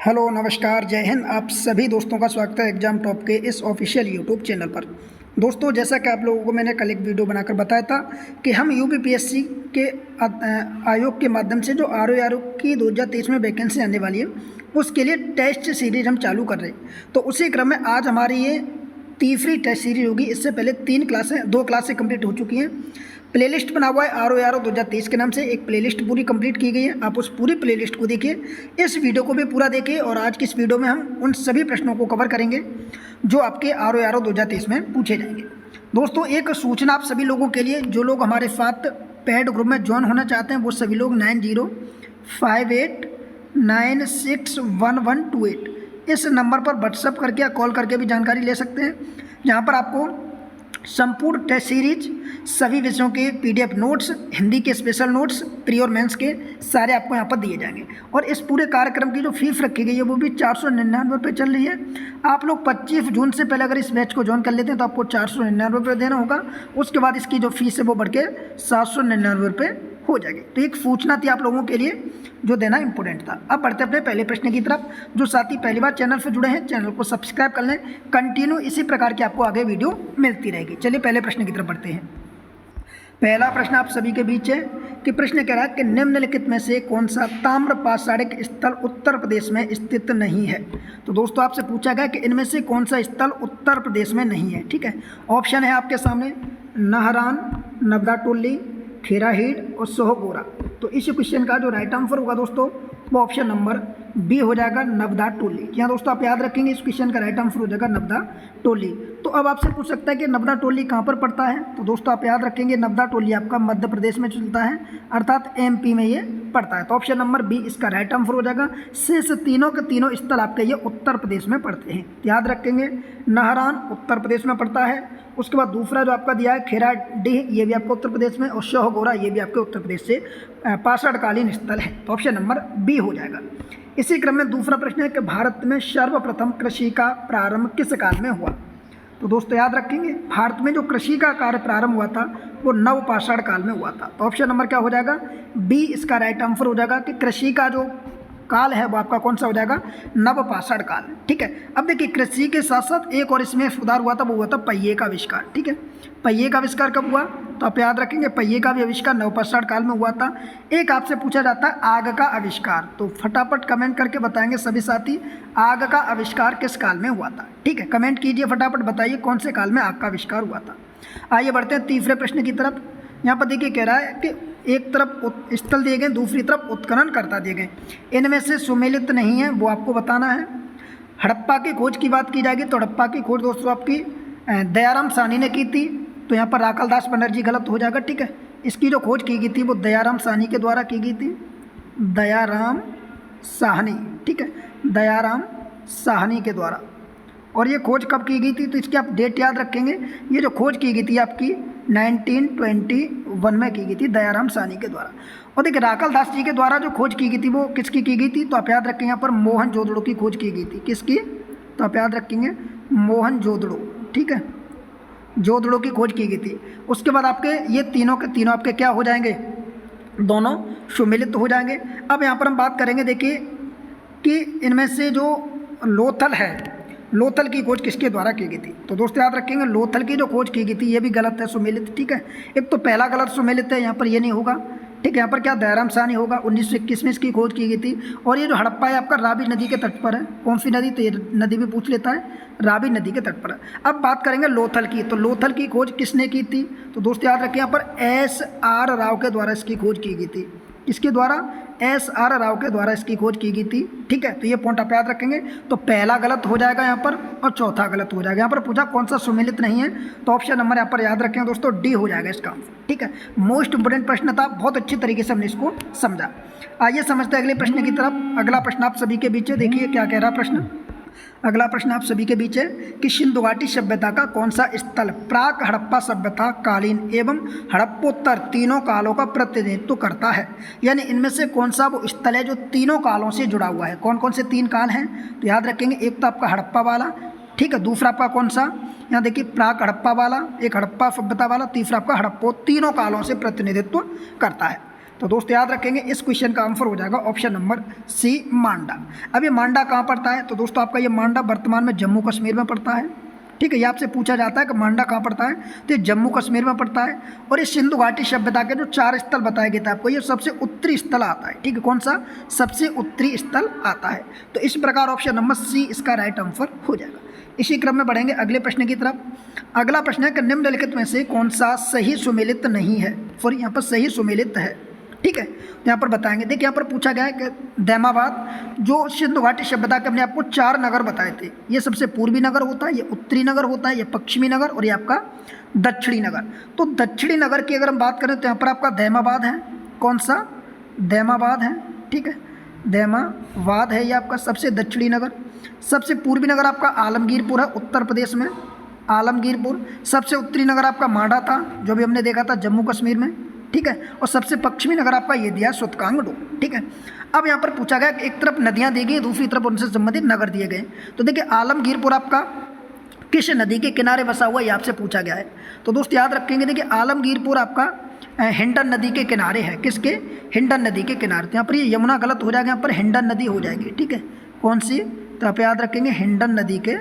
Hello नमस्कार जय हिंद। आप सभी दोस्तों का स्वागत है एग्जाम टॉप के इस ऑफिशियल यूट्यूब चैनल पर। दोस्तों, जैसा कि आप लोगों को मैंने कल एक वीडियो बनाकर बताया था कि हम यूपीपीएससी के आयोग के माध्यम से जो आर की 2023 में वैकेंसी आने वाली है उसके लिए टेस्ट सीरीज हम चालू कर रहे हैं। तो उसी क्रम में आज हमारी ये तीसरी टेस्ट सीरीज होगी। इससे पहले 2 क्लासें कंप्लीट हो चुकी हैं। प्लेलिस्ट बना हुआ है आर 2023 के नाम से, एक प्लेलिस्ट पूरी कंप्लीट की गई है। आप उस पूरी प्लेलिस्ट को देखिए, इस वीडियो को भी पूरा देखिए और आज की इस वीडियो में हम उन सभी प्रश्नों को कवर करेंगे जो आपके आर 2023 में पूछे जाएंगे। दोस्तों, एक सूचना आप सभी लोगों के लिए, जो लोग हमारे साथ पेड ग्रुप में ज्वाइन होना चाहते हैं वो सभी लोग 9058961128 इस नंबर पर व्हाट्सअप करके या कॉल करके भी जानकारी ले सकते हैं, जहाँ पर आपको संपूर्ण टेस्ट सीरीज, सभी विषयों के पीडीएफ नोट्स, हिंदी के स्पेशल नोट्स, प्री और मेंस के सारे आपको यहाँ पर दिए जाएंगे। और इस पूरे कार्यक्रम की जो फीस रखी गई है वो भी 499 रुपये चल रही है। आप लोग 25 जून से पहले अगर इस बैच को ज्वाइन कर लेते हैं तो आपको 499 रुपये देना होगा। उसके बाद इसकी जो फीस है वो बढ़ के 799 रुपये हो जाएगी। तो एक सूचना थी आप लोगों के लिए जो देना इंपॉर्टेंट था। अब बढ़ते अपने पहले प्रश्न की तरफ। जो साथी पहली बार चैनल से जुड़े हैं, चैनल को सब्सक्राइब कर लें। कंटिन्यू इसी प्रकार की आपको आगे वीडियो मिलती रहेगी। चलिए पहले प्रश्न की तरफ बढ़ते हैं। पहला प्रश्न आप सभी के बीच है कि प्रश्न कह रहा है कि निम्नलिखित में से कौन सा ताम्र पाषाणिक स्थल उत्तर प्रदेश में स्थित नहीं है। तो दोस्तों, आपसे पूछा गया कि इनमें से कौन सा स्थल उत्तर प्रदेश में नहीं है। ठीक है, ऑप्शन है आपके सामने नाहरान, नवदा टोली, खेराहीड और सोहगोरा। तो इस क्वेश्चन का जो राइट आंसर होगा दोस्तों वो ऑप्शन नंबर बी हो जाएगा, नवदा टोली। यहाँ दोस्तों आप याद रखेंगे इस क्वेश्चन का राइट आंसर हो जाएगा नवदा टोली। तो अब आपसे पूछ सकता है कि नवदा टोली कहाँ पर पड़ता है। तो दोस्तों आप याद रखेंगे नवदा टोली आपका मध्य प्रदेश में चलता है, अर्थात एमपी में ये पड़ता है। तो ऑप्शन नंबर बी इसका राइट आंसर हो जाएगा। शेष तीनों के तीनों स्थल आपके ये उत्तर प्रदेश में पड़ते हैं। याद रखेंगे नाहरान उत्तर प्रदेश में पड़ता है। उसके बाद दूसरा जो आपका दिया है खेराडीह, ये भी आपको उत्तर प्रदेश में, और सोहगोरा ये भी आपके उत्तर प्रदेश से पाषाणकालीन स्थल है। तो ऑप्शन नंबर बी हो जाएगा। इसी क्रम में दूसरा प्रश्न है कि भारत में सर्वप्रथम कृषि का प्रारंभ किस काल में हुआ। तो दोस्तों याद रखेंगे भारत में जो कृषि का कार्य प्रारंभ हुआ था वो नवपाषाण काल में हुआ था। तो ऑप्शन नंबर क्या हो जाएगा, बी इसका राइट आंसर हो जाएगा कि कृषि का जो काल है वो आपका कौन सा हो जाएगा, नवपाषाण काल। ठीक है, अब देखिए कृषि के साथ साथ एक और इसमें सुधार हुआ था, वो हुआ था पहिए का आविष्कार। ठीक है, पहिए का आविष्कार कब हुआ तो आप याद रखेंगे पहिए का भी आविष्कार नवपाषाण काल में हुआ था। एक आपसे पूछा जाता है आग का आविष्कार, तो फटाफट कमेंट करके बताएंगे सभी साथी आग का आविष्कार किस काल में हुआ था। ठीक है, कमेंट कीजिए, फटाफट बताइए कौन से काल में आग का आविष्कार हुआ था। आइए बढ़ते हैं तीसरे प्रश्न की तरफ। यहाँ पर देखिए कह रहा है कि एक तरफ स्थल दिए गए, दूसरी तरफ उत्खननकर्ता दिए गए, इनमें से सुमेलित नहीं है वो आपको बताना है। हड़प्पा की खोज की बात की जाएगी तो हड़प्पा की खोज दोस्तों आपकी दयाराम साहनी ने की थी। तो यहाँ पर राखलदास बनर्जी गलत हो जाएगा। ठीक है, इसकी जो खोज की गई थी वो दयाराम साहनी के द्वारा की गई थी, दयाराम साहनी। ठीक है, दयाराम साहनी के द्वारा। और ये खोज कब की गई थी तो इसकी आप डेट याद रखेंगे। ये जो खोज की गई थी आपकी 1921 में की गई थी दयाराम साहनी के द्वारा। और देखिए राखलदास जी के द्वारा जो खोज की गई थी वो किसकी की गई थी तो आप याद रखेंगे यहाँ पर मोहनजोदड़ो की खोज की गई थी। किसकी तो आप याद रखेंगे मोहनजोदड़ो। ठीक है, जोदड़ो की खोज की गई थी। उसके बाद आपके ये तीनों के तीनों आपके क्या हो जाएंगे, दोनों सुमेलित हो जाएंगे। अब यहाँ पर हम बात करेंगे देखिए कि इनमें से जो लोथल है, लोथल की खोज किसके द्वारा की गई थी। तो दोस्तों याद रखेंगे लोथल की जो खोज की गई थी ये भी गलत है, सुमेलित। ठीक है, एक तो पहला गलत सुमेलित है, यहाँ पर ये नहीं होगा। ठीक है, यहाँ पर क्या दयाराम साहनी होगा, 1921 में इसकी खोज की गई थी। और ये जो हड़प्पा है आपका रावी नदी के तट पर है। कौन सी नदी, तो ये नदी भी पूछ लेता है, रावी नदी के तट पर है। अब बात करेंगे लोथल की, तो लोथल की खोज किसने की थी तो दोस्तों याद रखें यहाँ पर SR राव के द्वारा इसकी खोज की गई थी। किसके द्वारा, SR राव के द्वारा इसकी खोज की गई थी। ठीक है, तो ये पॉइंट आप याद रखेंगे। तो पहला गलत हो जाएगा यहाँ पर और चौथा गलत हो जाएगा। यहाँ पर पूछा कौन सा सुमेलित नहीं है तो ऑप्शन नंबर यहाँ पर याद रखेंगे दोस्तों डी हो जाएगा इसका। ठीक है, मोस्ट इंपोर्टेंट प्रश्न था, बहुत अच्छी तरीके से हमने इसको समझा। आइए समझते हैं अगले प्रश्न की तरफ। अगला प्रश्न आप सभी के बीच है, देखिए क्या कह रहा प्रश्न। अगला प्रश्न आप सभी के बीच है कि सिंधु घाटी सभ्यता का कौन सा स्थल प्राक हड़प्पा सभ्यता कालीन एवं हड़प्पोत्तर तीनों कालों का प्रतिनिधित्व करता है। यानी इनमें से कौन सा वो स्थल है जो तीनों कालों से जुड़ा हुआ है। कौन कौन से तीन काल हैं तो याद रखेंगे, एक तो आपका हड़प्पा वाला, ठीक है, दूसरा आपका कौन सा, यहाँ देखिए प्राक हड़प्पा वाला, एक हड़प्पा सभ्यता वाला, तीसरा आपका हड़प्पो, तीनों कालों से प्रतिनिधित्व करता है। तो दोस्तों याद रखेंगे इस क्वेश्चन का आंसर हो जाएगा ऑप्शन नंबर सी, मांडा। अब ये मांडा कहाँ पड़ता है? तो दोस्तों आपका ये मांडा वर्तमान में जम्मू कश्मीर में पड़ता है। ठीक है, ये आपसे पूछा जाता है कि मांडा कहाँ पड़ता है, तो ये जम्मू कश्मीर में पड़ता है। और ये सिंधु घाटी सभ्यता के जो 4 स्थल बताए गए थे आपको, ये सबसे उत्तरी स्थल आता है। ठीक है, कौन सा? सबसे उत्तरी स्थल आता है। तो इस प्रकार ऑप्शन नंबर सी इसका राइट आंसर हो जाएगा। इसी क्रम में बढ़ेंगे अगले प्रश्न की तरफ। अगला प्रश्न है कि निम्नलिखित में से कौन सा सही सुमेलित नहीं है, सॉरी यहाँ पर सही सुमेलित है। ठीक है, तो यहाँ पर बताएंगे। देखिए यहाँ पर पूछा गया है कि दैमाबाद जो सिंधु घाटी सभ्यता के हमने आपको 4 नगर बताए थे, ये सबसे पूर्वी नगर होता है, ये उत्तरी नगर होता है, ये पश्चिमी नगर और ये आपका दक्षिणी नगर। तो दक्षिणी नगर की अगर हम बात करें तो यहाँ पर आपका दैमाबाद है। कौन सा? दैमाबाद है। ठीक है, दैमाबाद है ये आपका सबसे दक्षिणी नगर। सबसे पूर्वी नगर आपका आलमगीरपुर है उत्तर प्रदेश में, आलमगीरपुर। सबसे उत्तरी नगर आपका मांडा था, जो भी हमने देखा था जम्मू कश्मीर में। ठीक है, और सबसे पश्चिमी नगर आपका ये दिया सुतकांगडो। ठीक है, अब यहाँ पर पूछा गया कि एक तरफ नदियाँ दी गई, दूसरी तरफ उनसे संबंधित नगर दिए गए। तो देखिए आलमगीरपुर आपका किस नदी के किनारे बसा हुआ, ये आपसे पूछा गया है। तो दोस्त याद रखेंगे, देखिए आलमगीरपुर आपका हिंडन नदी के किनारे है। किसके? हिंडन नदी के किनारे। तो यहाँ पर ये यमुना गलत हो जाएगा, यहाँ पर हिंडन नदी हो जाएगी। ठीक है, कौन सी? तो आप याद रखेंगे हिंडन नदी के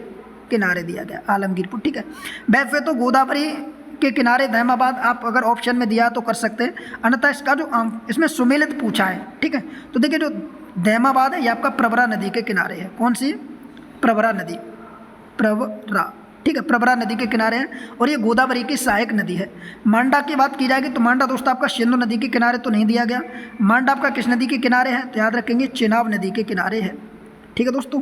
किनारे दिया गया आलमगीरपुर। ठीक है, वैसे तो गोदावरी के किनारे दैमाबाद आप अगर ऑप्शन में दिया तो कर सकते हैं, अन्यथा इसका जो इसमें सुमेलित पूछा है। ठीक है, तो देखिए जो दैमाबाद है ये आपका प्रवरा नदी के किनारे है। कौन सी? प्रवरा नदी, प्रवरा। ठीक है, प्रवरा नदी के किनारे है और ये गोदावरी की सहायक नदी है। मांडा की बात की जाएगी तो मांडा दोस्तों आपका सिंधु नदी के किनारे तो नहीं दिया गया। मांडा आपका किस नदी के किनारे है? तो याद रखेंगे चेनाब नदी के किनारे है। ठीक है दोस्तों,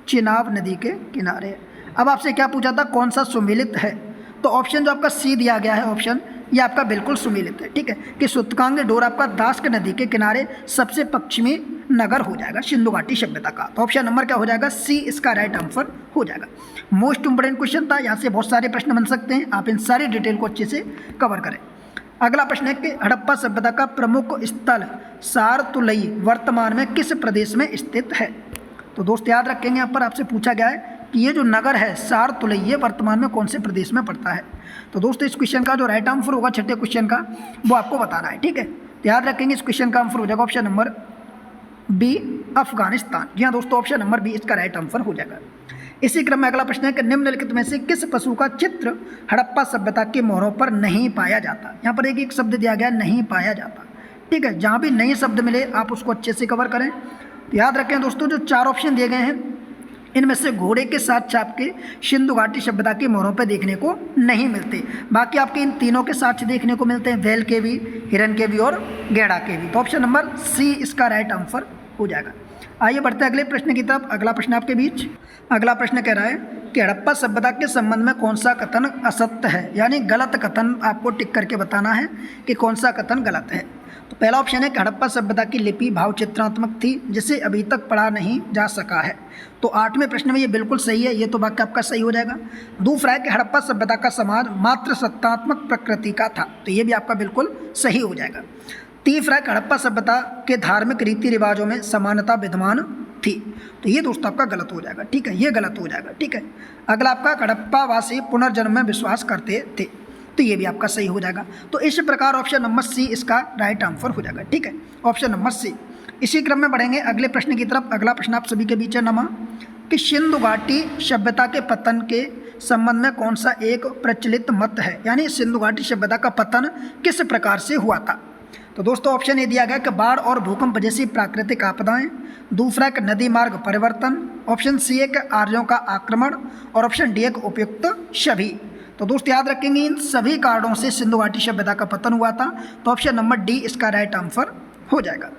चेनाब नदी के किनारे है। अब आपसे क्या पूछा था, कौन सा सुमेलित है? तो ऑप्शन जो आपका सी दिया गया है, ऑप्शन ये आपका बिल्कुल सुमेलित है। ठीक है, कि सुतकांगडोर आपका दास्क नदी के किनारे सबसे पश्चिमी नगर हो जाएगा सिंधु घाटी सभ्यता का। तो ऑप्शन नंबर क्या हो जाएगा? सी इसका राइट आंसर हो जाएगा। मोस्ट इंपोर्टेंट क्वेश्चन था, यहाँ से बहुत सारे प्रश्न बन सकते हैं, आप इन सारी डिटेल को अच्छे से कवर करें। अगला प्रश्न है कि हड़प्पा सभ्यता का प्रमुख स्थल सारतुलई वर्तमान में किस प्रदेश में स्थित है? तो दोस्त याद रखेंगे, यहाँ पर आपसे पूछा गया है कि ये जो नगर है सारतुलई, ये वर्तमान में कौन से प्रदेश में पड़ता है? तो दोस्तों इस क्वेश्चन का जो राइट आंसर होगा छठे क्वेश्चन का, वो आपको बताना है। ठीक है, तो याद रखेंगे इस क्वेश्चन का आंसर हो जाएगा ऑप्शन नंबर बी, अफगानिस्तान। जी हाँ दोस्तों, ऑप्शन नंबर बी इसका राइट आंसर हो जाएगा। इसी क्रम में अगला प्रश्न है कि निम्नलिखित में से किस पशु का चित्र हड़प्पा सभ्यता के मोहरों पर नहीं पाया जाता? यहाँ पर एक शब्द दिया गया, नहीं पाया जाता। ठीक है, जहाँ भी नए शब्द मिले आप उसको अच्छे से कवर करें। तो याद रखें दोस्तों, जो 4 ऑप्शन दिए गए हैं इनमें से घोड़े के साथ छाप के सिंधु घाटी सभ्यता के मोहरों पर देखने को नहीं मिलते। बाकी आपके इन तीनों के साथ देखने को मिलते हैं, बैल के भी, हिरन के भी और गैड़ा के भी। तो ऑप्शन नंबर सी इसका राइट आंसर हो जाएगा। आइए बढ़ते हैं अगले प्रश्न की तरफ। अगला प्रश्न आपके बीच, अगला प्रश्न कह रहा है कि हड़प्पा सभ्यता के संबंध में कौन सा कथन असत्य है, यानी गलत कथन आपको टिक करके बताना है कि कौन सा कथन गलत है। तो पहला ऑप्शन है कि हड़प्पा सभ्यता की लिपि भावचित्रात्मक थी जिसे अभी तक पढ़ा नहीं जा सका है। तो 8वें प्रश्न में ये बिल्कुल सही है, ये तो वाक्य आपका सही हो जाएगा। दूसरा है कि हड़प्पा सभ्यता का समाज मात्र सत्तात्मक प्रकृति का था, तो ये भी आपका बिल्कुल सही हो जाएगा। तीसरा है कि हड़प्पा सभ्यता के धार्मिक रीति रिवाजों में समानता विद्यमान थी, तो ये दोस्तों आपका गलत हो जाएगा। ठीक है, ये गलत हो जाएगा। ठीक है, अगला आपका हड़प्पा वासी पुनर्जन्म में विश्वास करते थे, तो ये भी आपका सही हो जाएगा। तो इस प्रकार ऑप्शन नंबर सी इसका राइट आंसर हो जाएगा। ठीक है, ऑप्शन नंबर सी। इसी क्रम में बढ़ेंगे अगले प्रश्न की तरफ। अगला प्रश्न आप सभी के बीच है नमा कि सिंधु घाटी सभ्यता के पतन के संबंध में कौन सा एक प्रचलित मत है, यानी सिंधु घाटी सभ्यता का पतन किस प्रकार से हुआ था? तो दोस्तों ऑप्शन ये दिया गया कि बाढ़ और भूकंप जैसी प्राकृतिक आपदाएं, दूसरा एक नदी मार्ग परिवर्तन, ऑप्शन सी एक आर्यों का आक्रमण और ऑप्शन डी एक उपयुक्त सभी। तो दोस्त याद रखेंगे इन सभी कारणों से सिंधु घाटी सभ्यता का पतन हुआ था, तो ऑप्शन नंबर डी इसका राइट आंसर हो जाएगा।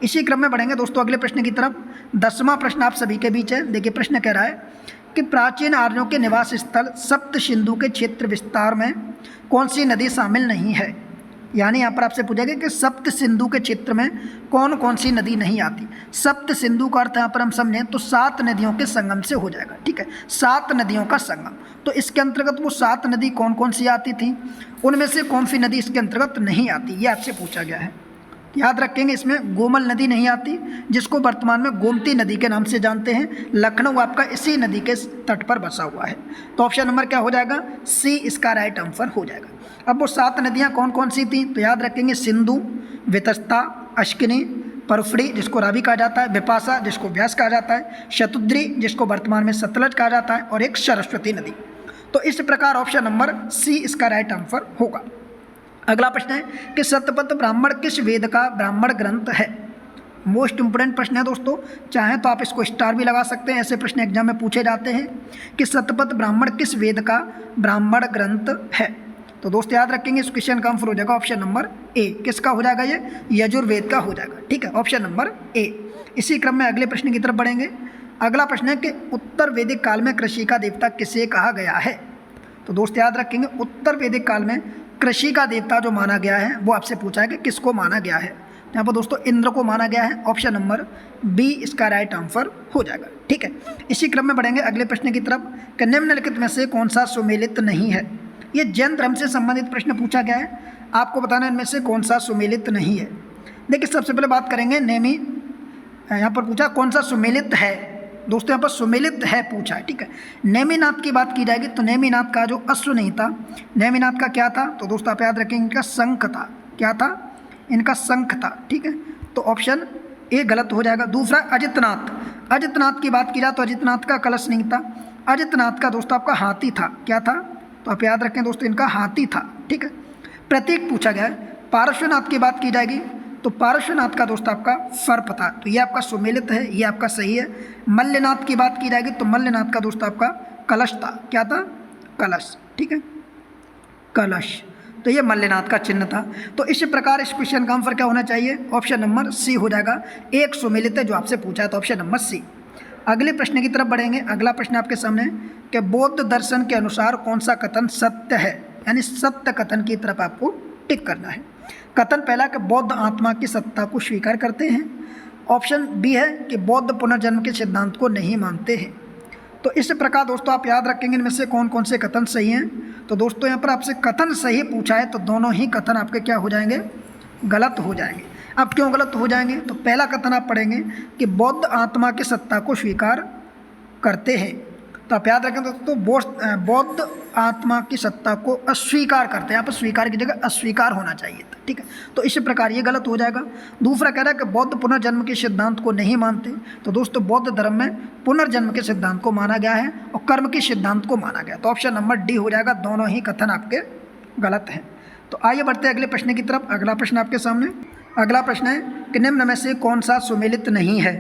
इसी क्रम में बढ़ेंगे दोस्तों अगले प्रश्न की तरफ। 10वां प्रश्न आप सभी के बीच है। देखिए प्रश्न कह रहा है कि प्राचीन आर्यों के निवास स्थल सप्त सिंधु के क्षेत्र विस्तार में कौन सी नदी शामिल नहीं है, यानी यहाँ पर आपसे पूछा गया कि सप्त सिंधु के क्षेत्र में कौन कौन सी नदी नहीं आती। सप्त सिंधु का अर्थ यहाँ पर हम समझें तो 7 नदियों के संगम से हो जाएगा। ठीक है, 7 नदियों का संगम। तो इसके अंतर्गत वो 7 नदी कौन कौन सी आती थी, उनमें से कौन सी नदी इसके अंतर्गत नहीं आती, ये आपसे पूछा गया है। याद रखेंगे इसमें गोमल नदी नहीं आती, जिसको वर्तमान में गोमती नदी के नाम से जानते हैं। लखनऊ आपका इसी नदी के तट पर बसा हुआ है, तो ऑप्शन नंबर क्या हो जाएगा? सी इसका राइट आंसर हो जाएगा। अब वो 7 नदियाँ कौन कौन सी थी, तो याद रखेंगे सिंधु, वितस्ता, अश्किनी, परफड़ी जिसको रावी कहा जाता है, बिपाशा जिसको व्यास कहा जाता है, शतुद्री जिसको वर्तमान में सतलज कहा जाता है, और एक सरस्वती नदी। तो इस प्रकार ऑप्शन नंबर सी इसका राइट आंसर होगा। अगला प्रश्न है कि शतपथ ब्राह्मण किस वेद का ब्राह्मण ग्रंथ है। मोस्ट इंपोर्टेंट प्रश्न है दोस्तों, चाहें तो आप इसको स्टार भी लगा सकते हैं, ऐसे प्रश्न एग्जाम में पूछे जाते हैं कि शतपथ ब्राह्मण किस वेद का ब्राह्मण ग्रंथ है। तो दोस्त याद रखेंगे इस क्वेश्चन का आंसर हो जाएगा ऑप्शन नंबर ए। किसका हो जाएगा ये? यजुर्वेद का हो जाएगा। ठीक है, ऑप्शन नंबर ए। इसी क्रम में अगले प्रश्न की तरफ बढ़ेंगे। अगला प्रश्न है कि उत्तर वैदिक काल में कृषि का देवता किसे कहा गया है। तो दोस्त याद रखेंगे उत्तर वैदिक काल में कृषि का देवता जो माना गया है वो आपसे पूछा है कि किसको माना गया है। यहाँ पर दोस्तों इंद्र को माना गया है। ऑप्शन नंबर बी इसका राइट आंसर हो जाएगा। ठीक है, इसी क्रम में बढ़ेंगे अगले प्रश्न की तरफ कि निम्नलिखित में से कौन सा सुमेलित नहीं है। ये जैन धर्म से संबंधित प्रश्न पूछा गया है, आपको बताना इनमें से कौन सा सुमेलित नहीं है। देखिए सबसे पहले बात करेंगे नेमी, यहाँ पर पूछा कौन सा सुमेलित है। दोस्तों यहाँ पर सुमेलित है पूछा है। ठीक है, नेमिनाथ की बात की जाएगी तो नेमिनाथ का जो अश्व नहीं था, नेमिनाथ का क्या था। तो दोस्तों आप याद रखेंगे इनका शंख था। क्या था? इनका शंख था। ठीक है, तो ऑप्शन ए गलत हो जाएगा। दूसरा अजितनाथ, अजितनाथ की बात की जाए तो अजितनाथ का कलश नहीं था, अजितनाथ का दोस्तों आपका हाथी था। क्या था? तो आप याद रखें दोस्तों इनका हाथी था। ठीक है, प्रतीक पूछा गया है। पार्श्वनाथ की बात की जाएगी तो पार्श्वनाथ का दोस्तों आपका सर्प था, तो ये आपका सुमेलित है, ये आपका सही है। मल्लनाथ की बात की जाएगी तो मल्लनाथ का दोस्तों आपका कलश था। क्या था? कलश। ठीक है, कलश, तो ये मल्लनाथ का चिन्ह था। तो इस प्रकार इस क्वेश्चन का आंसर क्या होना चाहिए? ऑप्शन नंबर सी हो जाएगा। एक सुमेलित है जो आपसे पूछा है, तो ऑप्शन नंबर सी। अगले प्रश्न की तरफ बढ़ेंगे। अगला प्रश्न आपके सामने कि बौद्ध दर्शन के अनुसार कौन सा कथन सत्य है, यानी सत्य कथन की तरफ आपको टिक करना है। कथन पहला कि बौद्ध आत्मा की सत्ता को स्वीकार करते हैं। ऑप्शन बी है कि बौद्ध पुनर्जन्म के सिद्धांत को नहीं मानते हैं। तो इस प्रकार दोस्तों आप याद रखेंगे इनमें से कौन कौन से कथन सही हैं। तो दोस्तों यहाँ पर आपसे कथन सही पूछा है तो दोनों ही कथन आपके क्या हो जाएंगे? गलत हो जाएंगे। अब क्यों गलत हो जाएंगे? तो पहला कथन आप पढ़ेंगे कि बौद्ध आत्मा की सत्ता को स्वीकार करते हैं। तो आप याद रखें दोस्तों बौद्ध आत्मा की सत्ता को अस्वीकार करते हैं। यहाँ पर स्वीकार की जगह अस्वीकार होना चाहिए था। ठीक है, तो इस प्रकार ये गलत हो जाएगा। दूसरा कह रहा है कि बौद्ध पुनर्जन्म के सिद्धांत को नहीं मानते। तो दोस्तों बौद्ध धर्म में पुनर्जन्म के सिद्धांत को माना गया है और कर्म के सिद्धांत को माना गया। तो ऑप्शन नंबर डी हो जाएगा। दोनों ही कथन आपके गलत हैं। तो आइए बढ़ते हैं अगले प्रश्न की तरफ। अगला प्रश्न आपके सामने, अगला प्रश्न है कि निम्न में से कौन सा सुमेलित नहीं है।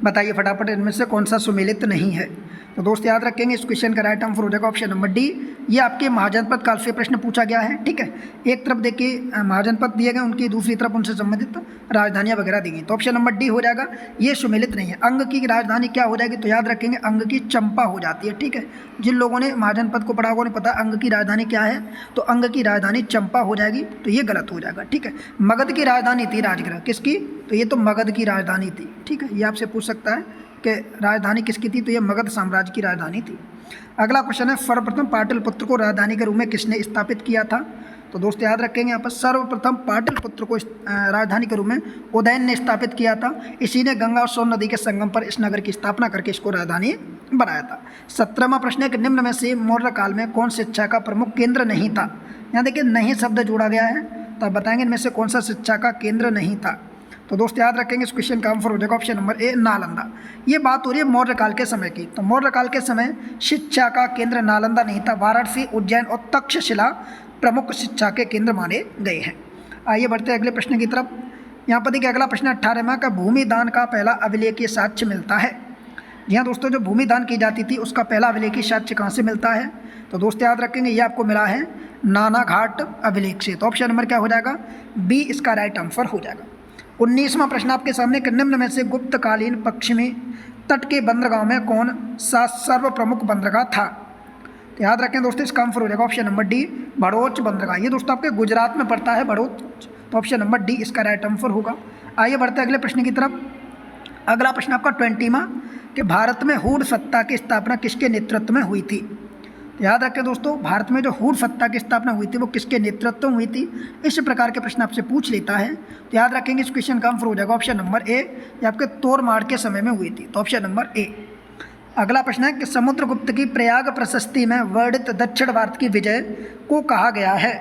बताइए फटाफट इनमें से कौन सा सुमेलित नहीं है। तो दोस्त याद रखेंगे इस क्वेश्चन का राइट आंसर हो जाएगा ऑप्शन नंबर डी। ये आपके महाजनपद काल से प्रश्न पूछा गया है। ठीक है, एक तरफ देखिए महाजनपद दिए गए, उनकी दूसरी तरफ उनसे संबंधित राजधानियां वगैरह दी गई। तो ऑप्शन नंबर डी हो जाएगा, ये सुमेलित नहीं है। अंग की राजधानी क्या हो जाएगी? तो याद रखेंगे अंग की चंपा हो जाती है। ठीक है, जिन लोगों ने महाजनपद को पढ़ा होगा उन्हें पता अंग की राजधानी क्या है, तो अंग की राजधानी चंपा हो जाएगी। तो ये गलत हो जाएगा। ठीक है, मगध की राजधानी थी राजगृह, किसकी? तो ये तो मगध की राजधानी थी। ठीक है, ये आपसे पूछ सकता है कि राजधानी किसकी थी, तो ये मगध साम्राज्य की राजधानी थी। अगला क्वेश्चन है सर्वप्रथम पाटलिपुत्र को राजधानी के रूप में किसने स्थापित किया था। तो दोस्त याद रखेंगे यहाँ पर सर्वप्रथम पाटलिपुत्र को राजधानी के रूप में उदयन ने स्थापित किया था। इसी ने गंगा और सोन नदी के संगम पर इस नगर की स्थापना करके इसको राजधानी बनाया था। 17वां प्रश्न है कि निम्न में से मौर्य काल में कौन शिक्षा का प्रमुख केंद्र नहीं था। यहाँ देखिए नहीं शब्द जोड़ा गया है, तो आप बताएंगे इनमें से कौन सा शिक्षा का केंद्र नहीं था। तो दोस्त याद रखेंगे इस क्वेश्चन का आंसर हो जाएगा ऑप्शन नंबर ए नालंदा। ये बात हो रही है मौर्य काल के समय की। तो मौर्य काल के समय शिक्षा का केंद्र नालंदा नहीं था, वाराणसी, उज्जैन और तक्षशिला प्रमुख शिक्षा के केंद्र माने गए हैं। आइए बढ़ते हैं अगले प्रश्न की तरफ। यहाँ पर देखिए अगला प्रश्न 18वां का भूमि दान का पहला अभिलेखीय साक्ष्य मिलता है। जी हाँ दोस्तों, जो भूमि दान की जाती थी उसका पहला अभिलेखीय साक्ष्य कहाँ से मिलता है। तो दोस्त याद रखेंगे ये आपको मिला है नानाघाट अभिलेख से। तो ऑप्शन नंबर क्या हो जाएगा? बी इसका राइट आंसर हो जाएगा। 19वां प्रश्न आपके सामने कि निम्न में से गुप्तकालीन पश्चिमी तट के बंदरगांव में कौन सा सर्व प्रमुख बंदरगाह था। तो याद रखें दोस्तों इसका आंसर हो जाएगा ऑप्शन नंबर डी भड़ोच बंदरगाह। ये दोस्तों आपके गुजरात में पड़ता है भड़ोच। तो ऑप्शन नंबर डी इसका राइट आंसर होगा। आइए बढ़ते हैं अगले प्रश्न की तरफ। अगला प्रश्न आपका 20वां कि भारत में हूड सत्ता की स्थापना किसके नेतृत्व में हुई थी। याद रखें दोस्तों भारत में जो हूड सत्ता की स्थापना हुई थी वो किसके नेतृत्व में हुई थी। इस प्रकार के प्रश्न आपसे पूछ लेता है तो याद रखेंगे इस क्वेश्चन का आंसर हो जाएगा ऑप्शन नंबर ए, ये आपके तोड़माड़ के समय में हुई थी। तो ऑप्शन नंबर ए। अगला प्रश्न है कि समुद्रगुप्त की प्रयाग प्रशस्ति में वर्णित दक्षिण भारत की विजय को कहा गया है।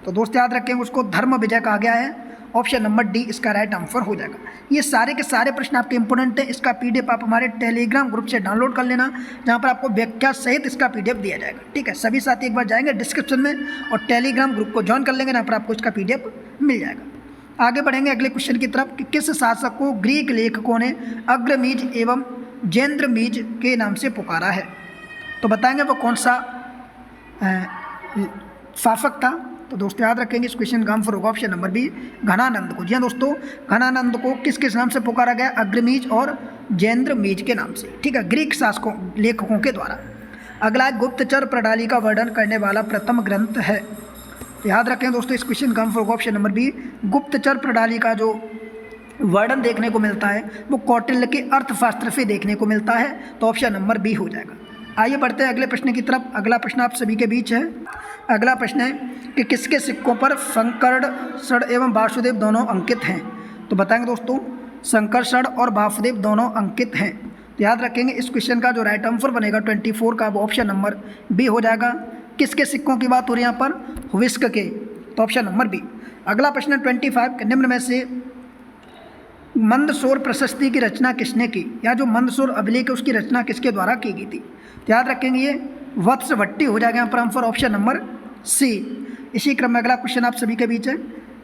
तो दोस्त याद रखेंगे उसको धर्म विजय कहा गया है। ऑप्शन नंबर डी इसका राइट आंसर हो जाएगा। ये सारे के सारे प्रश्न आपके इंपॉर्टेंट हैं। इसका पीडीएफ आप हमारे टेलीग्राम ग्रुप से डाउनलोड कर लेना, जहाँ पर आपको व्याख्या सहित इसका पीडीएफ दिया जाएगा। ठीक है, सभी साथी एक बार जाएंगे डिस्क्रिप्शन में और टेलीग्राम ग्रुप को ज्वाइन कर लेंगे, जहाँ पर आपको इसका पीडीएफ मिल जाएगा। आगे बढ़ेंगे अगले क्वेश्चन की तरफ कि किस शासक को ग्रीक लेखकों ने अग्रमीज एवं जेंद्रमीज के नाम से पुकारा है। तो बताएंगे वो कौन सा शासक था। तो दोस्तों याद रखेंगे इस क्वेश्चन का आंसर होगा ऑप्शन नंबर बी घनानंद को। जी हाँ दोस्तों, घनानंद को किस किस नाम से पुकारा गया, अग्रमीज और जेंद्रमीज के नाम से। ठीक है, ग्रीक शासकों लेखकों के द्वारा। अगला गुप्तचर प्रणाली का वर्णन करने वाला प्रथम ग्रंथ है। तो याद रखें दोस्तों इस क्वेश्चन का आंसर होगा ऑप्शन नंबर बी गुप्तचर प्रणाली का जो वर्णन देखने को मिलता है वो कौटिल्य के अर्थशास्त्र से देखने को मिलता है, तो ऑप्शन नंबर बी हो जाएगा। आइए बढ़ते हैं अगले प्रश्न की तरफ। अगला प्रश्न आप सभी के बीच है। अगला प्रश्न है कि किसके सिक्कों पर शंकरषण एवं वासुदेव दोनों अंकित हैं। तो बताएंगे दोस्तों शंकरषण और वासुदेव दोनों अंकित हैं। तो याद रखेंगे इस क्वेश्चन का जो राइट आंसर बनेगा 24 का वो ऑप्शन नंबर बी हो जाएगा। किसके सिक्कों की बात हो रही है यहाँ पर, हुविस्क के, तो ऑप्शन नंबर बी। अगला प्रश्न 25 के निम्न में से मंदसौर प्रशस्ति की रचना किसने की, या जो मंदसौर अभिलेख है उसकी रचना किसके द्वारा की गई थी। तो याद रखेंगे ये वत्स भट्टी हो जाएगा यहाँ पर आंसर ऑप्शन नंबर सी। इसी क्रम में अगला क्वेश्चन आप सभी के बीच है।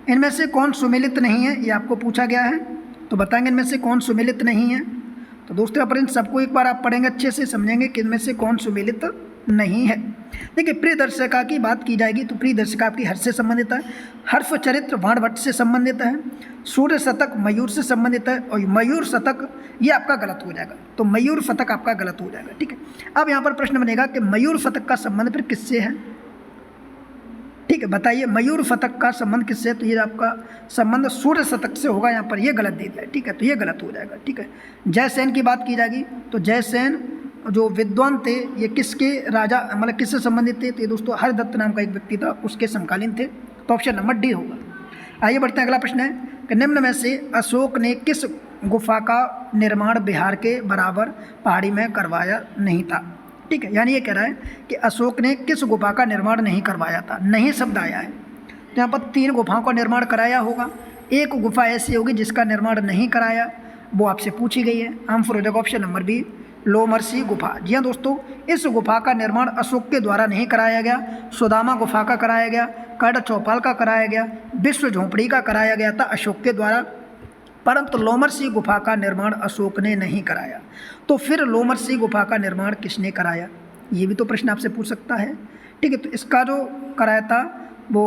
इनमें से कौन सुमेलित नहीं है, ये आपको पूछा गया है। तो बताएंगे इनमें से कौन सुमेलित नहीं है। तो दोस्तों पर इन सबको एक बार आप पढ़ेंगे अच्छे से, समझेंगे कि इनमें से कौन सुमेलित नहीं है। देखिए प्रियदर्शिका की बात की जाएगी तो प्रियदर्शिका आपकी हर्ष से संबंधित है, हर्ष चरित्र बाणभट्ट से संबंधित है, सूर्य शतक मयूर से संबंधित है और मयूर शतक ये आपका गलत हो जाएगा। तो मयूर शतक आपका गलत हो जाएगा। ठीक है, अब यहाँ पर प्रश्न बनेगा कि मयूर शतक का संबंध फिर किससे है। ठीक है, बताइए मयूर शतक का संबंध किससे है। तो ये आपका संबंध सूर्य शतक से होगा, यहाँ पर ये गलत दे दिया है। ठीक है, तो ये गलत हो जाएगा। ठीक है, जयसेन की बात की जाएगी तो जयसेन जो विद्वान थे ये किसके राजा मतलब किससे संबंधित थे। तो ये दोस्तों हरदत्त नाम का एक व्यक्ति था, उसके समकालीन थे, तो ऑप्शन नंबर डी होगा। आइए बढ़ते हैं, अगला प्रश्न है कि निम्न में से अशोक ने किस गुफा का निर्माण बिहार के बराबर पहाड़ी में करवाया नहीं था। ठीक है, यानी ये कह रहा है कि अशोक ने किस गुफा का निर्माण नहीं करवाया था, नहीं शब्द आया है। तो यहाँ पर 3 गुफाओं का निर्माण कराया होगा, एक गुफा ऐसी होगी जिसका निर्माण नहीं कराया, वो आपसे पूछी गई है। आंसर हो जाएगा ऑप्शन नंबर बी लोमरसी गुफा। जी हाँ दोस्तों, इस गुफा का निर्माण अशोक के द्वारा नहीं कराया गया, सुदामा गुफा का कराया गया, कड़ चौपाल का कराया गया, विश्व झोंपड़ी का कराया गया था अशोक के द्वारा, परंतु लोमरसी गुफा का निर्माण अशोक ने नहीं कराया। तो फिर लोमरसी गुफा का निर्माण किसने कराया, ये भी तो प्रश्न आपसे पूछ सकता है। ठीक है, तो इसका जो कराया था वो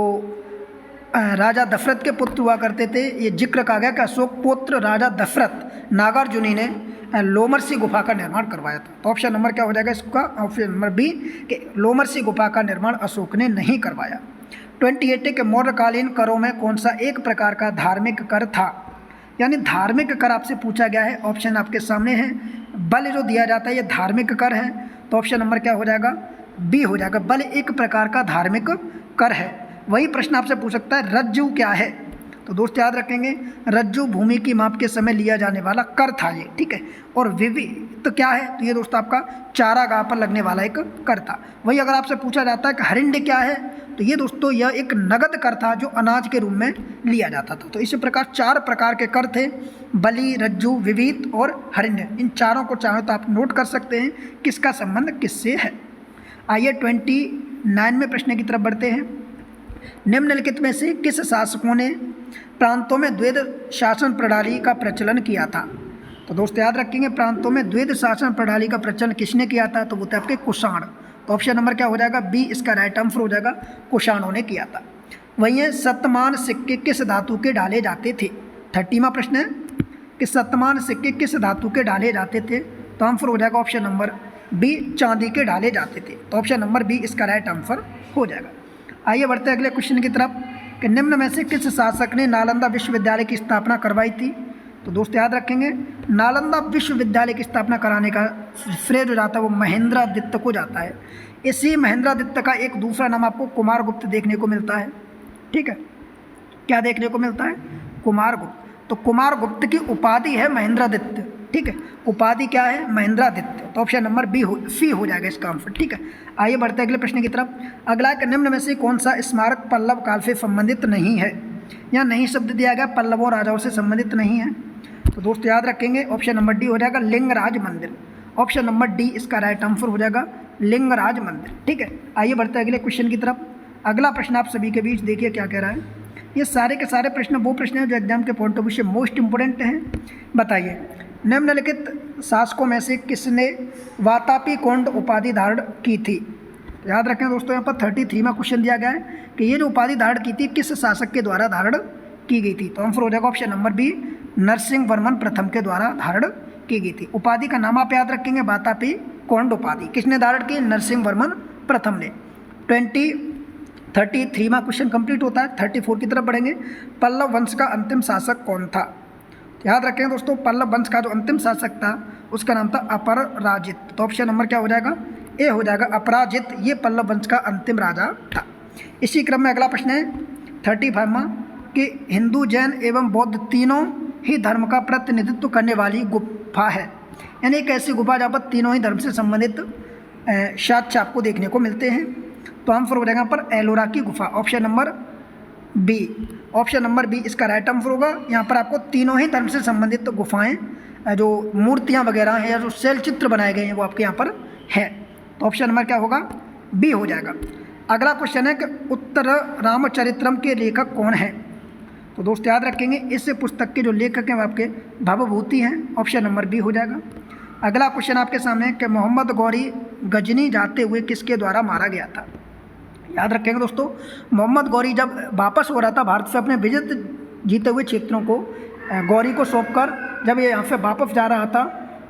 राजा दशरथ के पुत्र हुआ करते थे। ये जिक्र कहा गया कि अशोक पुत्र राजा दशरथ नागार्जुनी ने लोमरसी गुफा का निर्माण करवाया था। तो ऑप्शन नंबर क्या हो जाएगा इसका, ऑप्शन नंबर बी कि लोमरसी गुफा का निर्माण अशोक ने नहीं करवाया। 28 के मौर्यकालीन करों में कौन सा एक प्रकार का धार्मिक कर था, यानी धार्मिक कर आपसे पूछा गया है। ऑप्शन आपके सामने है, बल जो दिया जाता है ये धार्मिक कर है, तो ऑप्शन नंबर क्या हो जाएगा, बी हो जाएगा। बल एक प्रकार का धार्मिक कर है। वही प्रश्न आपसे पूछ सकता है रज्जु क्या है। तो दोस्त याद रखेंगे रज्जु भूमि की माप के समय लिया जाने वाला कर था ये। ठीक है, और विविध तो क्या है, तो ये दोस्त आपका चारागाह पर लगने वाला एक कर था। वही अगर आपसे पूछा जाता है कि हरिंड क्या है, तो ये दोस्तों यह एक नगद कर था जो अनाज के रूप में लिया जाता था। तो इसी प्रकार 4 प्रकार के कर थे, बलि, रज्जु, विविध और हरिंड। इन चारों को चाहे तो आप नोट कर सकते हैं किसका संबंध किससे है। आइए 29 में प्रश्न की तरफ बढ़ते हैं। निम्नलिखित में से किस शासकों ने प्रांतों में द्वैध शासन प्रणाली का प्रचलन किया था। तो दोस्तों याद रखेंगे प्रांतों में द्वैध शासन प्रणाली का प्रचलन किसने किया था, तो वो थे आपके कुषाण। तो ऑप्शन नंबर क्या हो जाएगा, बी इसका राइट आंसर हो जाएगा, कुषाणों ने किया था। वहीं शतमान सिक्के किस धातु के डाले जाते थे। 30वां प्रश्न है कि शतमान सिक्के किस धातु के डाले जाते थे। तो आंसर हो जाएगा ऑप्शन नंबर बी चांदी के डाले जाते थे। तो ऑप्शन नंबर बी इसका राइट आंसर हो जाएगा। आइए बढ़ते हैं अगले क्वेश्चन की तरफ कि निम्न में से किस शासक ने नालंदा विश्वविद्यालय की स्थापना करवाई थी। तो दोस्त याद रखेंगे नालंदा विश्वविद्यालय की स्थापना कराने का श्रेय जो जाता है वो महेंद्रादित्य को जाता है। इसी महेंद्रादित्य का एक दूसरा नाम आपको कुमारगुप्त देखने को मिलता है। ठीक है, क्या देखने को मिलता है, कुमारगुप्त। तो कुमारगुप्त की उपाधि है महेंद्रादित्य। ठीक है, उपाधि क्या है, महेंद्रादित्य। तो ऑप्शन नंबर सी हो जाएगा इसका आंसर। ठीक है, आइए बढ़ते हैं अगले प्रश्न की तरफ। अगला के निम्न में से कौन सा स्मारक पल्लव काल से संबंधित नहीं है। यहाँ नहीं शब्द दिया गया, पल्लवों राजाओं से संबंधित नहीं है। तो दोस्तों याद रखेंगे ऑप्शन नंबर डी हो जाएगा लिंगराज मंदिर। ऑप्शन नंबर डी इसका राइट आंसर हो जाएगा लिंगराज मंदिर। ठीक है, आइए बढ़ते हैं अगले क्वेश्चन की तरफ। अगला प्रश्न आप सभी के बीच देखिए क्या कह रहा है। ये सारे के सारे प्रश्न वो प्रश्न हैं जो एग्जाम के पॉइंट ऑफ व्यू से मोस्ट इंपोर्टेंट हैं। बताइए, निम्नलिखित शासकों में से किसने वातापी कोंड उपाधि धारण की थी? याद रखें दोस्तों, यहाँ पर 33 में क्वेश्चन दिया गया है कि ये जो उपाधि धारण की थी किस शासक के द्वारा धारण की गई थी। तो आंसर हो जाएगा option number B, Narasimha Varman प्रथम के द्वारा धारण की गई थी। उपाधि का नाम आप याद रखेंगे, वातापी कोंड उपाधि किसने धारण की? नरसिंह वर्मन प्रथम ने। 33 में क्वेश्चन कंप्लीट होता है। 34 की तरफ बढ़ेंगे। पल्लव वंश का अंतिम शासक कौन था? याद रखें दोस्तों, पल्लव वंश का जो अंतिम शासक था उसका नाम था अपराजित। तो ऑप्शन नंबर क्या हो जाएगा? ए हो जाएगा अपराजित। ये पल्लव वंश का अंतिम राजा था। इसी क्रम में अगला प्रश्न है 35 में कि हिंदू, जैन एवं बौद्ध तीनों ही धर्म का प्रतिनिधित्व करने वाली गुफा है। यानी एक ऐसी गुफा जहाँ पर तीनों ही धर्म से संबंधित साक्ष्य आपको देखने को मिलते हैं। तो आंसर हो जाएगा पर एलोरा की गुफा। Option number B. Option number B इसका राइट आंसर होगा। यहाँ पर आपको तीनों ही धर्म से संबंधित गुफाएं, जो मूर्तियाँ वगैरह हैं या जो शैल चित्र बनाए गए हैं वो आपके यहाँ पर है। तो ऑप्शन नंबर क्या होगा? बी हो जाएगा। अगला क्वेश्चन है कि उत्तर रामचरित्रम के लेखक कौन है? तो दोस्त याद रखेंगे इस पुस्तक के जो लेखक हैं वो आपके भवभूति हैं। ऑप्शन नंबर बी हो जाएगा। अगला क्वेश्चन आपके सामने है कि मोहम्मद गौरी गजनी जाते हुए किसके द्वारा मारा गया था? याद रखेंगे दोस्तों, मोहम्मद गौरी जब वापस हो रहा था भारत से अपने विजित जीते हुए क्षेत्रों को गौरी को सौंपकर जब ये यहाँ से वापस जा रहा था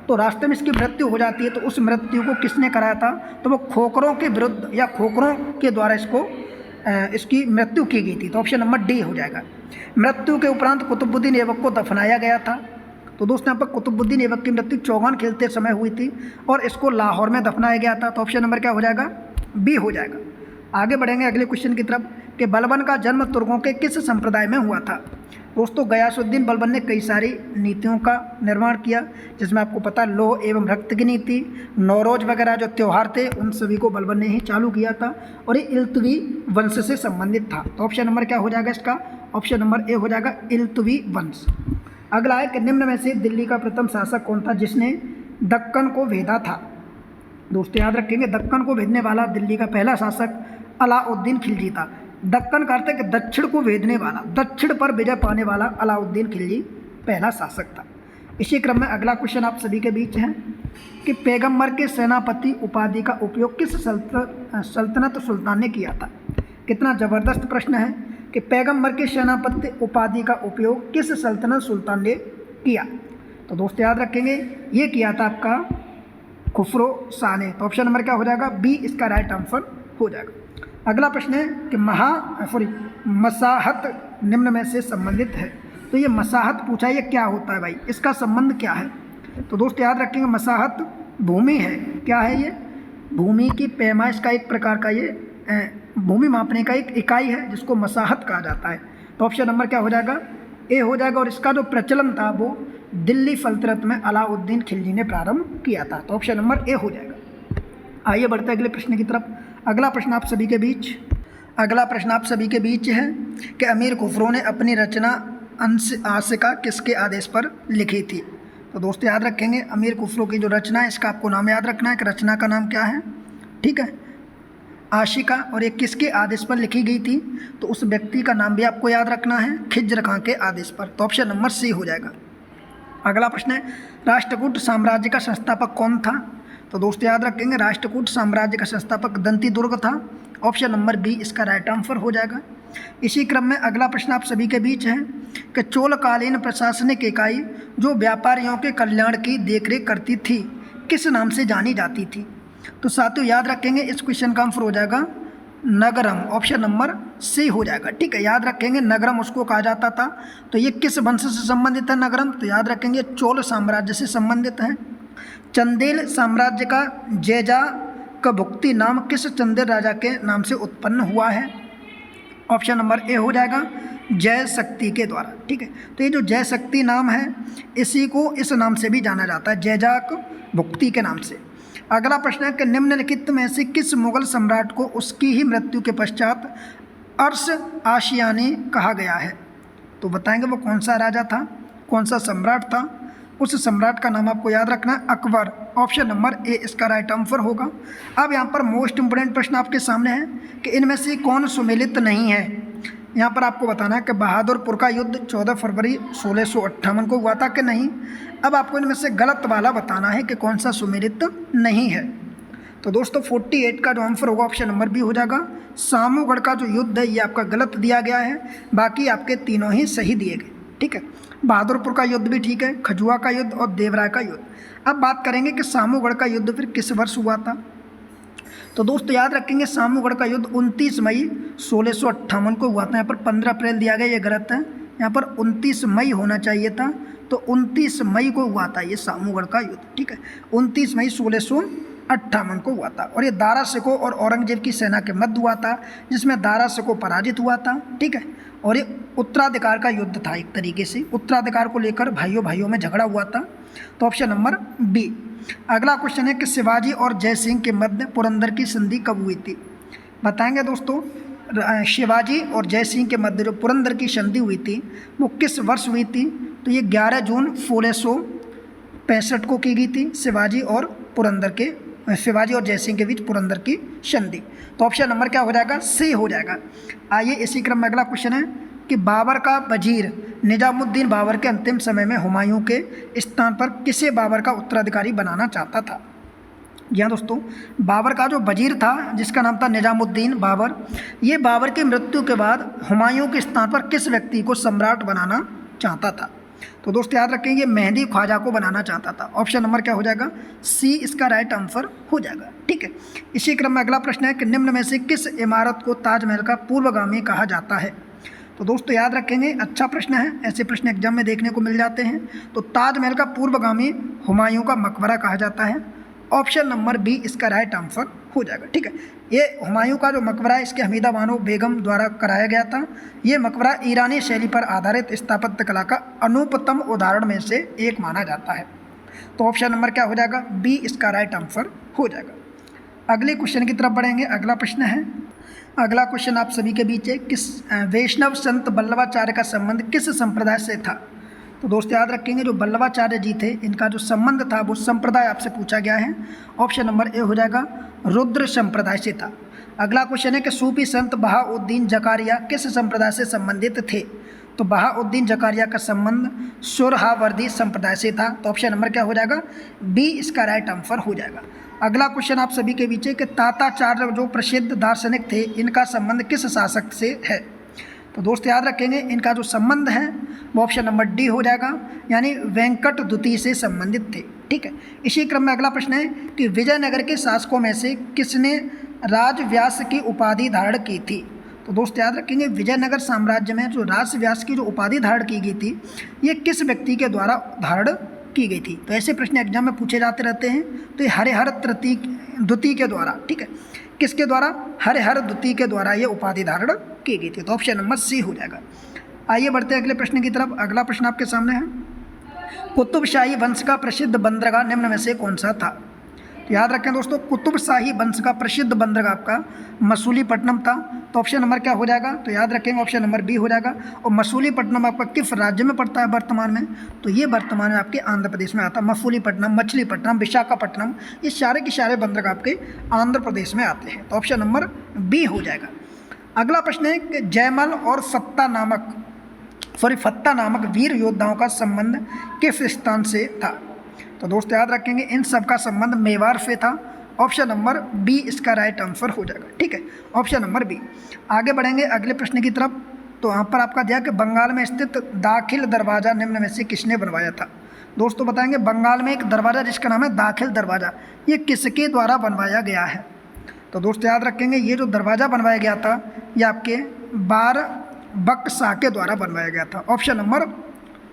तो रास्ते में इसकी मृत्यु हो जाती है। तो उस मृत्यु को किसने कराया था? तो वो खोखरों के विरुद्ध या खोखरों के द्वारा इसकी मृत्यु की गई थी। तो ऑप्शन नंबर डी हो जाएगा। मृत्यु के उपरांत कुतुबुद्दीन ऐबक को दफनाया गया था। तो दोस्तों यहाँ पर कुतुबुद्दीन ऐबक की मृत्यु चौगान खेलते समय हुई थी और इसको लाहौर में दफनाया गया था। तो ऑप्शन नंबर क्या हो जाएगा? बी हो जाएगा। आगे बढ़ेंगे अगले क्वेश्चन की तरफ कि बलबन का जन्म तुर्कों के किस संप्रदाय में हुआ था? दोस्तों गयासुद्दीन बलबन ने कई सारी नीतियों का निर्माण किया, जिसमें आपको पता लौह एवं रक्त की नीति, नौरोज वगैरह जो त्यौहार थे उन सभी को बलबन ने ही चालू किया था और ये इल्तुवी वंश से संबंधित था। तो ऑप्शन नंबर क्या हो जाएगा इसका? ऑप्शन नंबर ए हो जाएगा इल्तुवी वंश। अगला है कि निम्न में से दिल्ली का प्रथम शासक कौन था जिसने दक्कन को भेदा था? दोस्तों याद रखेंगे दक्कन को भेदने वाला दिल्ली का पहला शासक अलाउद्दीन खिलजी था। दक्कन का अर्थ है कि दक्षिण को भेदने वाला, दक्षिण पर विजय पाने वाला अलाउद्दीन खिलजी पहला शासक था। इसी क्रम में अगला क्वेश्चन आप सभी के बीच है कि पैगंबर के सेनापति उपाधि का उपयोग किस सल्तनत सुल्तान ने किया था? कितना ज़बरदस्त प्रश्न है कि पैगंबर के सेनापति उपाधि का उपयोग किस सल्तनत सुल्तान ने किया? तो दोस्तों याद रखेंगे ये किया था आपका खुसरो शाह ने। तो ऑप्शन नंबर क्या हो जाएगा? बी इसका राइट आंसर हो जाएगा। अगला प्रश्न है कि मसाहत निम्न में से संबंधित है। तो ये मसाहत पूछा, ये क्या होता है भाई, इसका संबंध क्या है? तो दोस्तों याद रखेंगे मसाहत भूमि है। क्या है ये? भूमि की पैमाइश का एक प्रकार का ये भूमि मापने का एक इकाई है जिसको मसाहत कहा जाता है। तो ऑप्शन नंबर क्या हो जाएगा? ए हो जाएगा। और इसका जो प्रचलन था वो दिल्ली सल्तनत में अलाउद्दीन खिलजी ने प्रारंभ किया था। तो ऑप्शन नंबर ए हो जाएगा। आइए बढ़ते हैं अगले प्रश्न की तरफ। अगला प्रश्न आप सभी के बीच है कि अमीर खुसरो ने अपनी रचना आशिका किसके आदेश पर लिखी थी? तो दोस्तों याद रखेंगे अमीर खुसरो की जो रचना है इसका आपको नाम याद रखना है कि रचना का नाम क्या है। ठीक है, आशिका। और ये किसके आदेश पर लिखी गई थी? तो उस व्यक्ति का नाम भी आपको याद रखना है, खिज्र खां के आदेश पर। तो ऑप्शन नंबर सी हो जाएगा। अगला प्रश्न है राष्ट्रकूट साम्राज्य का संस्थापक कौन था? तो दोस्तों याद रखेंगे राष्ट्रकूट साम्राज्य का संस्थापक दंती दुर्ग था। ऑप्शन नंबर बी इसका राइट आंसर हो जाएगा। इसी क्रम में अगला प्रश्न आप सभी के बीच है कि चोलकालीन प्रशासनिक इकाई जो व्यापारियों के कल्याण की देखरेख करती थी किस नाम से जानी जाती थी? तो साथियों याद रखेंगे इस क्वेश्चन का आंसर हो जाएगा नगरम। ऑप्शन नंबर सी हो जाएगा। ठीक है, याद रखेंगे नगरम उसको कहा जाता था। तो ये किस वंश से संबंधित है नगरम? तो याद रखेंगे चोल साम्राज्य से संबंधित है। चंदेल साम्राज्य का जैजा का भुक्ति नाम किस चंदेल राजा के नाम से उत्पन्न हुआ है? ऑप्शन नंबर ए हो जाएगा जय शक्ति के द्वारा। ठीक है, तो ये जो जय शक्ति नाम है इसी को इस नाम से भी जाना जाता है, जैजाक भुक्ति के नाम से। अगला प्रश्न है कि निम्नलिखित में से किस मुगल सम्राट को उसकी ही मृत्यु के पश्चात अर्श आशियानी कहा गया है? तो बताएंगे वो कौन सा राजा था, कौन सा सम्राट था। उस सम्राट का नाम आपको याद रखना है, अकबर। ऑप्शन नंबर ए इसका राइट आंसर होगा। अब यहाँ पर मोस्ट इंपोर्टेंट प्रश्न आपके सामने है कि इनमें से कौन सुमेलित नहीं है। यहाँ पर आपको बताना है कि बहादुरपुर का युद्ध 14 फरवरी 1658 को हुआ था कि नहीं। अब आपको इनमें से गलत वाला बताना है कि कौन सा सुमेलित नहीं है। तो दोस्तों 48 का जो आंसर होगा ऑप्शन नंबर बी हो जाएगा। सामूगढ़ का जो युद्ध है ये आपका गलत दिया गया है, बाकी आपके तीनों ही सही दिए गए, ठीक है। बहादुरपुर का युद्ध भी ठीक है, खजुआ का युद्ध और देवराय का युद्ध। अब बात करेंगे कि सामूगढ़ का युद्ध फिर किस वर्ष हुआ था। तो दोस्तों याद रखेंगे सामूगढ़ का युद्ध 29 मई 1658 को हुआ था। यहाँ पर 15 अप्रैल दिया गया, ये गलत है, यहाँ पर 29 मई होना चाहिए था। तो 29 मई को हुआ था ये सामूगढ़ का युद्ध, ठीक है। 29 मई 1658 को हुआ था और ये दारा शिकोह और औरंगजेब की सेना के मध्य हुआ था, जिसमें दारा शिकोह पराजित हुआ था, ठीक है। और ये उत्तराधिकार का युद्ध था, एक तरीके से उत्तराधिकार को लेकर भाइयों भाइयों में झगड़ा हुआ था। तो ऑप्शन नंबर बी। अगला क्वेश्चन है कि शिवाजी और जय सिंह के मध्य पुरंदर की संधि कब हुई थी। बताएंगे दोस्तों शिवाजी और जय सिंह के मध्य जो पुरंदर की संधि हुई थी वो किस वर्ष हुई थी। तो ये 11 जून 1665 को की गई थी। शिवाजी और जय सिंह के बीच पुरंदर की संधि। तो ऑप्शन नंबर क्या हो जाएगा, सी हो जाएगा। आइए इसी क्रम में अगला क्वेश्चन है कि बाबर का वजीर निजामुद्दीन बाबर के अंतिम समय में हुमायूं के स्थान पर किसे बाबर का उत्तराधिकारी बनाना चाहता था। जी हाँ दोस्तों, बाबर का जो वजीर था जिसका नाम था निजामुद्दीन बाबर, ये बाबर की मृत्यु के बाद हुमायूं के स्थान पर किस व्यक्ति को सम्राट बनाना चाहता था। तो दोस्तों याद रखें ये मेहंदी ख्वाजा को बनाना चाहता था। ऑप्शन नंबर क्या हो जाएगा, सी इसका राइट आंसर हो जाएगा, ठीक है। इसी क्रम में अगला प्रश्न है कि निम्न में से किस इमारत को ताजमहल का पूर्वगामी कहा जाता है। तो दोस्तों याद रखेंगे अच्छा प्रश्न है, ऐसे प्रश्न एग्जाम में देखने को मिल जाते हैं। तो ताजमहल का पूर्वगामी हुमायूं का मकबरा कहा जाता है। ऑप्शन नंबर बी इसका राइट आंसर हो जाएगा, ठीक है। ये हुमायूं का जो मकबरा है इसके हमीदा बानो बेगम द्वारा कराया गया था। ये मकबरा ईरानी शैली पर आधारित स्थापत्य कला का अनुपतम उदाहरण में से एक माना जाता है। तो ऑप्शन नंबर क्या हो जाएगा, बी इसका राइट आंसर हो जाएगा। अगले क्वेश्चन की तरफ बढ़ेंगे। अगला प्रश्न है, अगला क्वेश्चन आप सभी के बीच है, किस वैष्णव संत वल्लभाचार्य का संबंध किस संप्रदाय से था। तो दोस्त याद रखेंगे जो वल्लभाचार्य जी थे इनका जो संबंध था वो संप्रदाय आपसे पूछा गया है। ऑप्शन नंबर ए हो जाएगा, रुद्र संप्रदाय से था। अगला क्वेश्चन है कि सूफी संत बहाउद्दीन जकारिया किस संप्रदाय से संबंधित थे। तो बहाउद्दीन जकारिया का संबंध सुरहावर्दी संप्रदाय से था। तो ऑप्शन नंबर क्या हो जाएगा, बी इसका राइट आंसर हो जाएगा। अगला क्वेश्चन आप सभी के बीच है कि ताताचार्य जो प्रसिद्ध दार्शनिक थे इनका संबंध किस शासक से है। तो दोस्त याद रखेंगे इनका जो संबंध है वो ऑप्शन नंबर डी हो जाएगा, यानी वेंकट द्वितीय से संबंधित थे, ठीक है। इसी क्रम में अगला प्रश्न है कि विजयनगर के शासकों में से किसने राजव्यास की उपाधि धारण की थी। तो दोस्त याद रखेंगे विजयनगर साम्राज्य में जो राजव्यास की जो उपाधि धारण की गई थी ये किस व्यक्ति के द्वारा धारण की गई थी। तो ऐसे प्रश्न एग्जाम में पूछे जाते रहते हैं। तो ये हरिहर द्वितीय के द्वारा, ठीक है, किसके द्वारा, हरिहर द्वितीय के द्वारा ये उपाधि धारण की गई थी। तो ऑप्शन नंबर सी हो जाएगा। आइए बढ़ते हैं अगले प्रश्न की तरफ। अगला प्रश्न आपके सामने है, कुतुबशाही वंश का प्रसिद्ध बंदरगाह निम्न में से कौन सा था। तो याद रखें दोस्तों कुतुबशाही वंश का प्रसिद्ध बंदरगाह आपका मसूलीपट्टनम था। तो ऑप्शन नंबर क्या हो जाएगा, तो याद रखेंगे ऑप्शन नंबर बी हो जाएगा। और मसूलीपट्टनम आपका किस राज्य में पड़ता है वर्तमान में, तो ये वर्तमान में आपके आंध्र प्रदेश में आता है। मसूलीपट्टनम, मछलीपट्टनम, विशाखापट्टनम, ये सारे के सारे बंदरगाह आपके आंध्र प्रदेश में आते हैं। तो ऑप्शन नंबर बी हो जाएगा। अगला प्रश्न है कि जयमल और फत्ता नामक वीर योद्धाओं का संबंध किस स्थान से था। तो दोस्त याद रखेंगे इन सब का संबंध मेवाड़ से था। ऑप्शन नंबर बी इसका राइट आंसर हो जाएगा, ठीक है, ऑप्शन नंबर बी। आगे बढ़ेंगे अगले प्रश्न की तरफ। तो यहाँ पर आपका दिया कि बंगाल में स्थित दाखिल दरवाज़ा निम्न में से किसने बनवाया था। दोस्तों बताएंगे बंगाल में एक दरवाज़ा जिसका नाम है दाखिल दरवाज़ा, ये किसके द्वारा बनवाया गया है। तो दोस्त याद रखेंगे ये जो दरवाज़ा बनवाया गया था ये आपके बारबक शाह के द्वारा बनवाया गया था। Option number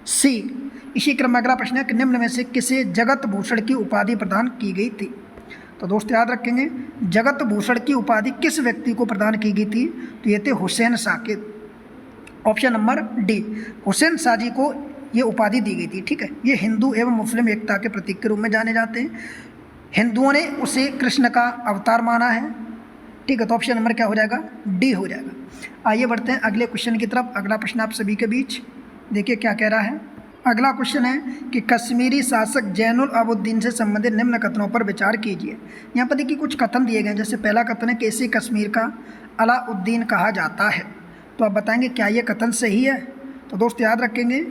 C. इसी क्रम में अगला प्रश्न है कि निम्न में से किसे जगत भूषण की उपाधि प्रदान की गई थी। तो दोस्त याद रखेंगे जगत भूषण की उपाधि किस व्यक्ति को प्रदान की गई थी। तो ये थे हुसैन शाह के। Option number D, Hussain Shah ji को ये उपाधि दी गई थी, ठीक है। ये हिंदू एवं मुस्लिम एकता के प्रतीक के रूप में जाने जाते हैं। हिंदुओं ने उसे कृष्ण का अवतार माना है, ठीक है। तो ऑप्शन नंबर क्या हो जाएगा, डी हो जाएगा। आइए बढ़ते हैं अगले क्वेश्चन की तरफ। अगला प्रश्न आप सभी के बीच देखिए क्या कह रहा है। अगला क्वेश्चन है कि कश्मीरी शासक जैनुल अबुद्दीन से संबंधित निम्न कथनों पर विचार कीजिए। यहाँ पर देखिए कुछ कथन दिए गए हैं। जैसे पहला कथन है कि इसी कश्मीर का अलाउद्दीन कहा जाता है। तो आप बताएंगे क्या ये कथन सही है। तो दोस्त याद रखेंगे,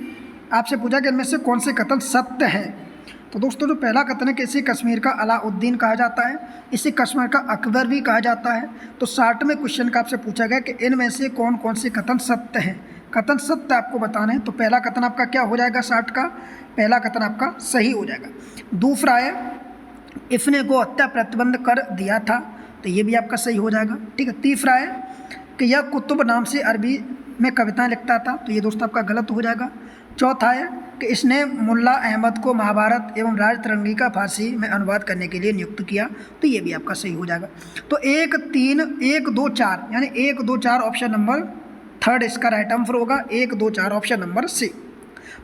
आपसे पूछा कि इनमें से कौन से कथन सत्य है। तो दोस्तों जो पहला कथन है कि इसी कश्मीर का अलाउद्दीन कहा जाता है, इसी कश्मीर का अकबर भी कहा जाता है। तो 60वें क्वेश्चन का आपसे पूछा गया कि इनमें से कौन कौन से कथन सत्य हैं। कथन सत्य आपको बताना है। तो पहला कथन आपका क्या हो जाएगा, 60 का पहला कथन आपका सही हो जाएगा। दूसरा है इसने गो हत्या प्रतिबंध कर दिया था, तो ये भी आपका सही हो जाएगा। ठीक है। तीसरा है कि यह कुतुब नाम से अरबी में कविताएं लिखता था, तो ये दोस्त आपका गलत हो जाएगा। चौथा है कि इसने मुल्ला अहमद को महाभारत एवं राजतरंगी का फारसी में अनुवाद करने के लिए नियुक्त किया, तो ये भी आपका सही हो जाएगा। तो 1, 3, 1, 2, 4 यानी 1, 2, 4 ऑप्शन नंबर 3 इसका राइट आंसर होगा। 1, 2, 4 ऑप्शन नंबर सी।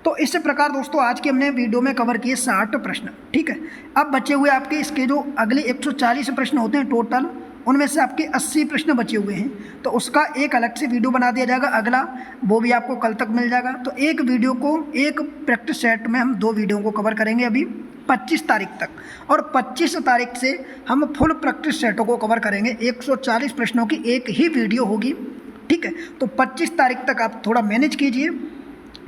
तो इस प्रकार दोस्तों आज के हमने वीडियो में कवर किए 60 प्रश्न। ठीक है। अब बचे हुए आपके इसके जो अगले 140 प्रश्न होते हैं टोटल, उनमें से आपके 80 प्रश्न बचे हुए हैं। तो उसका एक अलग से वीडियो बना दिया जाएगा अगला, वो भी आपको कल तक मिल जाएगा। तो एक वीडियो को एक प्रैक्टिस सेट में हम 2 वीडियो को कवर करेंगे अभी 25 तारीख तक, और 25 तारीख से हम फुल प्रैक्टिस सेटों को कवर करेंगे। 140 प्रश्नों की एक ही वीडियो होगी। ठीक है। तो 25 तारीख तक आप थोड़ा मैनेज कीजिए।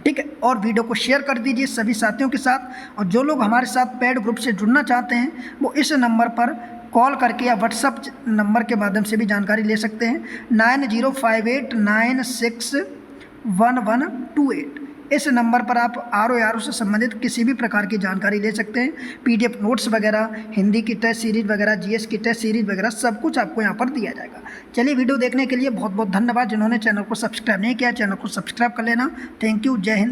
ठीक है। और वीडियो को शेयर कर दीजिए सभी साथियों के साथ। और जो लोग हमारे साथ पेड ग्रुप से जुड़ना चाहते हैं वो इस नंबर पर कॉल करके या व्हाट्सअप नंबर के माध्यम से भी जानकारी ले सकते हैं। 9058961128। इस नंबर पर आप RO से संबंधित किसी भी प्रकार की जानकारी ले सकते हैं। PDF नोट्स वगैरह, हिंदी की टेस्ट सीरीज वगैरह, GS की टेस्ट सीरीज वगैरह सब कुछ आपको यहाँ पर दिया जाएगा। चलिए वीडियो देखने के लिए बहुत बहुत धन्यवाद। जिन्होंने चैनल को सब्सक्राइब नहीं किया, चैनल को सब्सक्राइब कर लेना। Thank you. जय हिंद।